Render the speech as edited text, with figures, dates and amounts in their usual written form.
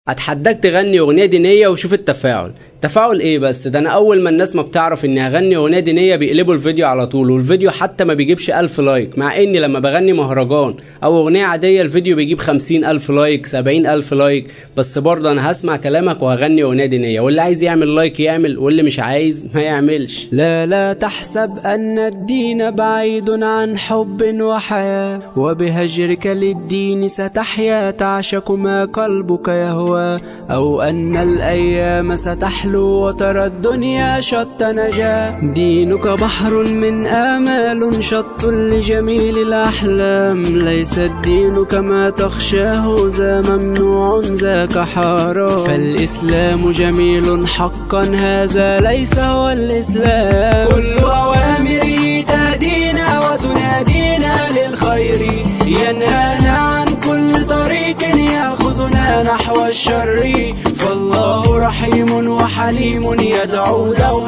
اتحداك تغني اغنيه دينيه وشوف التفاعل. تفاعل ايه بس؟ ده انا اول ما الناس ما بتعرف اني هغني اغنيه دينيه بيقلبوا الفيديو على طول، والفيديو حتى ما بيجيبش 1000 لايك، مع اني لما بغني مهرجان او اغنيه عاديه الفيديو بيجيب 50,000 لايك 70,000 لايك. بس برضه انا هسمع كلامك وهغني اغنيه دينيه، واللي عايز يعمل لايك يعمل، واللي مش عايز ما يعملش. لا تحسب أن الدين بعيد عن حب وحياة، وبهجرك للدين ستحيا تعشق ما قلبك يهوى، أو أن الأيام ستحلو وترى الدنيا شط نجاة. دينك بحر من آمال شط لجميل الأحلام، ليس الدين كما تخشاه ذا ممنوع ذاك حرام. فالإسلام جميل حقا هذا ليس هو الإسلام، كل أوامره تهدينا وتنادينا للخير، ينهانا عن كل طريق يأخذنا نحو الشر. فالله رحيم وحليم يدعو له